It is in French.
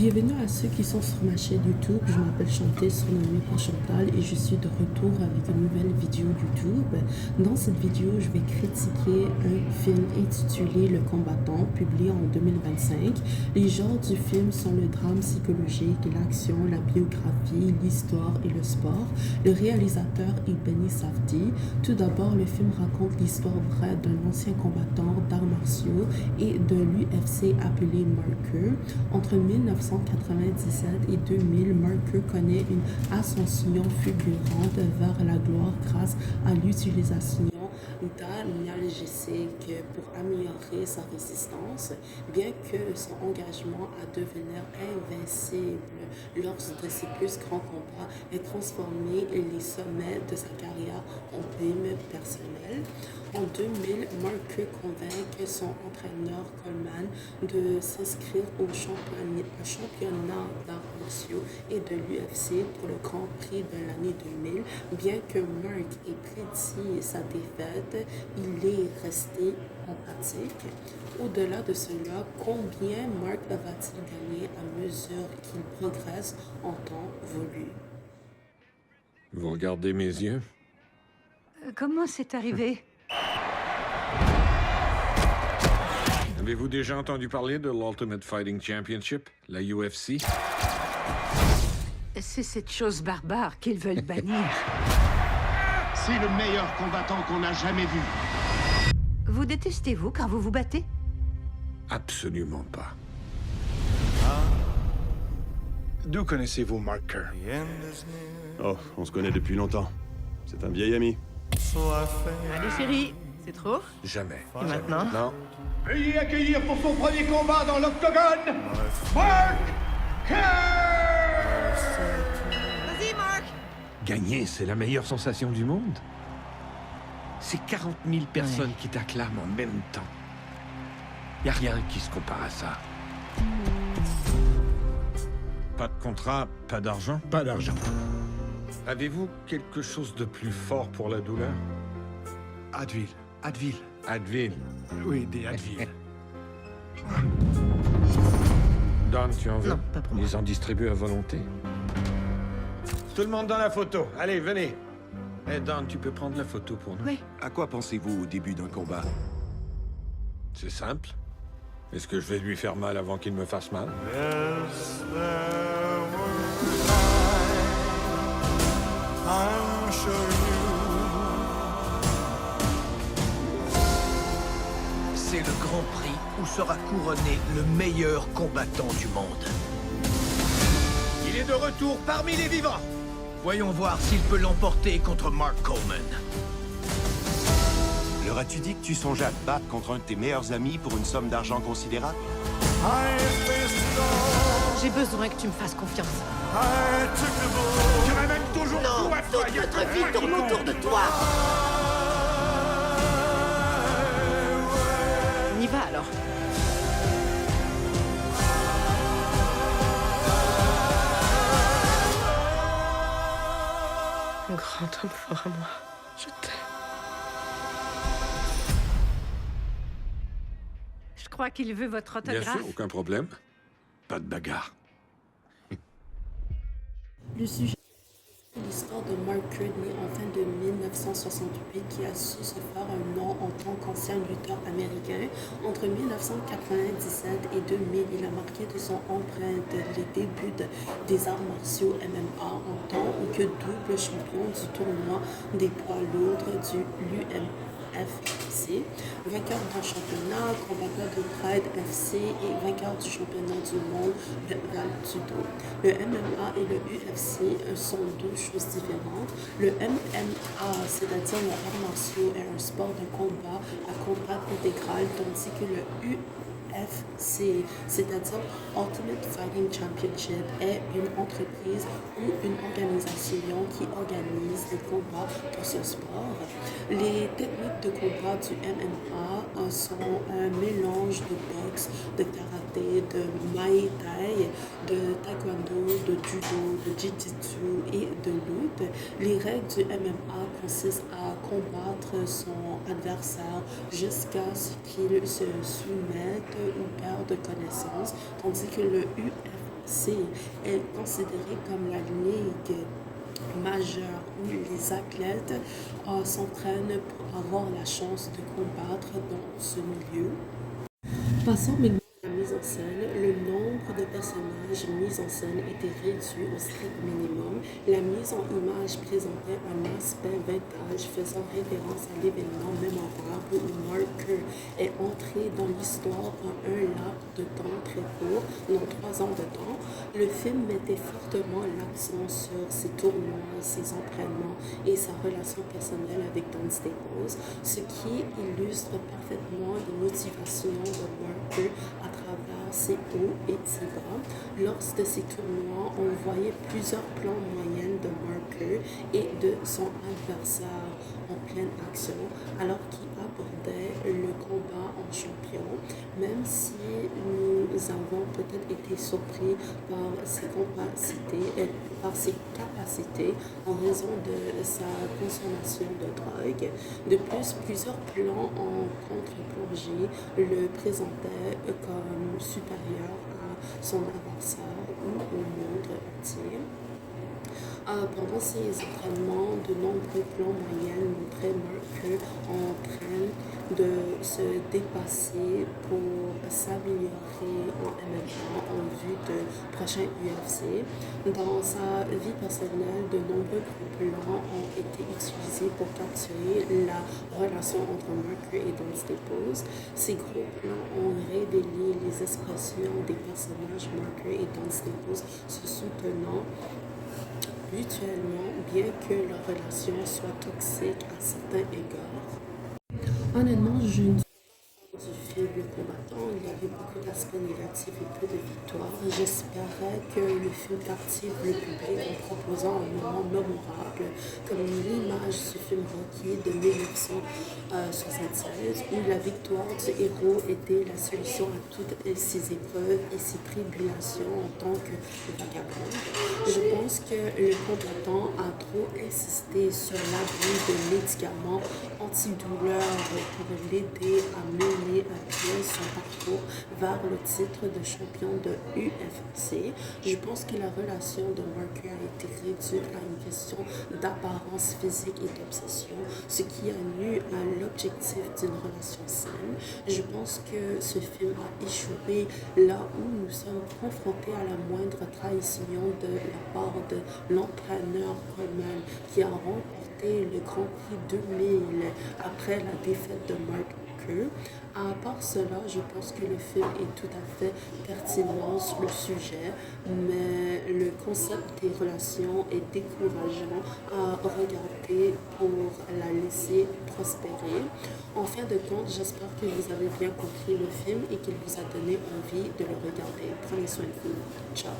Bienvenue à ceux qui sont sur ma chaîne YouTube. Je m'appelle Chantal, surnommée par Chantal, et je suis de retour avec une nouvelle vidéo YouTube. Dans cette vidéo, je vais critiquer un film intitulé Le Combattant, publié en 2025. Les genres du film sont le drame psychologique, l'action, la biographie, l'histoire et le sport. Le réalisateur est Benny Safdie. Tout d'abord, le film raconte l'histoire vraie d'un ancien combattant d'arts martiaux et de l'UFC appelé Marker. Entre 1997 et 2000, Marker connaît une ascension fulgurante vers la gloire grâce à l'utilisation d'analgésiques pour améliorer sa résistance, bien que son engagement à devenir invincible lors de ses plus grands combats ait transformé les sommets de sa carrière en bime personnel. En 2000, Marker convainc son entraîneur Coleman de s'inscrire au championnat d'arts martiaux et de l'UFC pour le Grand Prix de l'année 2000. Bien que Mark ait prédit sa défaite, il est resté empathique. Au-delà de cela, combien Mark va-t-il gagner à mesure qu'il progresse en temps voulu? Vous regardez mes yeux? Comment c'est arrivé? Avez-vous déjà entendu parler de l'Ultimate Fighting Championship, la UFC? C'est cette chose barbare qu'ils veulent bannir. C'est le meilleur combattant qu'on a jamais vu. Vous détestez-vous car vous vous battez? Absolument pas. D'où connaissez-vous Marker? Oh, on se connaît depuis longtemps. C'est un vieil ami. Allez chérie, c'est trop? Jamais. Et maintenant? Non. Veuillez accueillir pour son premier combat dans l'octogone, Mark Kerr! Vas-y Mark! Gagner, c'est la meilleure sensation du monde. C'est 40 000 personnes qui t'acclament en même temps. Y a rien qui se compare à ça. Pas de contrat, pas d'argent? Pas d'argent. Avez-vous quelque chose de plus fort pour la douleur? Advil. Advil. Advil. Oui, des Advil. Don, tu en veux? Non, pas pour moi. Ils en distribuent à volonté. Tout le monde dans la photo. Allez, venez. Eh, Don, tu peux prendre la photo pour nous? Oui. À quoi pensez-vous au début d'un combat? C'est simple. Est-ce que je vais lui faire mal avant qu'il me fasse mal? C'est le Grand Prix où sera couronné le meilleur combattant du monde. Il est de retour parmi les vivants. Voyons voir s'il peut l'emporter contre Mark Coleman. Leur as-tu dit que tu songeais à te battre contre un de tes meilleurs amis pour une somme d'argent considérable? J'ai besoin que tu me fasses confiance. Tu ramènes toujours Non, tout à toi, toute notre vie tourne autour de toi. On y va alors. Un grand homme fort à moi. Je t'aime. Je crois qu'il veut votre Bien autographe. sûr, aucun problème. Pas de bagarre. Le sujet de l'histoire de Mark Kerr né en fin de 1968 qui a su se faire un nom en tant qu'ancien lutteur américain. Entre 1997 et 2000, il a marqué de son empreinte les débuts des arts martiaux MMA en tant que double champion du tournoi des poids lourds du l'UFC, vainqueur d'un championnat, combattant de Pride FC et vainqueur du championnat du monde de Judo. Le MMA et le UFC sont deux choses différentes. Le MMA, c'est-à-dire le art martiaux, est un sport de combat à combat intégral, tandis que le UFC, c'est-à-dire Ultimate Fighting Championship, est une entreprise ou une organisation qui organise des combats pour ce sport. Les techniques de combat du MMA sont un mélange de boxe, de karaté, de muay thai, de taekwondo, de judo, de jiu-jitsu et de lutte. Les règles du MMA consistent à combattre son adversaire jusqu'à ce qu'il se soumette ou perde connaissance, tandis que le UFC UFC est considérée comme la ligue majeure où les athlètes s'entraînent pour avoir la chance de combattre dans ce milieu. Passons maintenant à la mise en scène. Le nombre de personnages mis en scène était réduit au strict minimum. La mise en image présentait un aspect vintage faisant référence à l'événement mémorable où Marker est entré dans l'histoire en un laps de temps très court, non 3 ans de temps. Le film mettait fortement l'accent sur ses tournois, ses entraînements et sa relation personnelle avec Don Staples, ce qui illustre parfaitement les motivations de Marker à travers ses hauts et ses bas. Lors de ces tournois, on voyait plusieurs plans moyens de Marker et de son adversaire en pleine action, alors qu'il abordait le combat en champion, même si nous avons peut-être été surpris par ses capacités en raison de sa consommation de drogue. De plus, plusieurs plans en contre-plongée le présentaient comme supérieur à son adversaire ou au monde entier. Pendant ces entraînements, de nombreux plans moyens montraient Marker en train de se dépasser pour s'améliorer en MMA en vue de prochain UFC. Dans sa vie personnelle, de nombreux gros plans ont été utilisés pour capturer la relation entre Marker et Don Staples. Ces gros plans ont révélé les expressions des personnages Marker et Don Staples se soutenant mutuellement, bien que leur relation soit toxique à certains égards. Honnêtement, je ne suis pas du film Le Combattant. Il y avait beaucoup d'aspects négatifs et peu de victoires. J'espérais que le film captive le public en proposant un moment mémorable, comme l'image du film Rocky de 1976, où la victoire du héros était la solution à toutes ses épreuves et ses tribulations en tant que vagabond. Je pense que le combattant a trop insisté sur l'abus de médicaments antidouleurs pour l'aider à mener à bien son parcours vers le titre de champion de UFC. Je pense que la relation de Marker a été réduite à une question d'apparence physique et d'obsession, ce qui a nu à l'objectif d'une relation saine. Je pense que ce film a échoué là où nous sommes confrontés à la moindre trahison de la part de l'entraîneur Coleman qui a remporté le Grand Prix 2000 après la défaite de Marker. À part cela, je pense que le film est tout à fait pertinent sur le sujet, mais le concept des relations est décourageant à regarder pour la laisser prospérer. En fin de compte, j'espère que vous avez bien compris le film et qu'il vous a donné envie de le regarder. Prenez soin de vous. Ciao.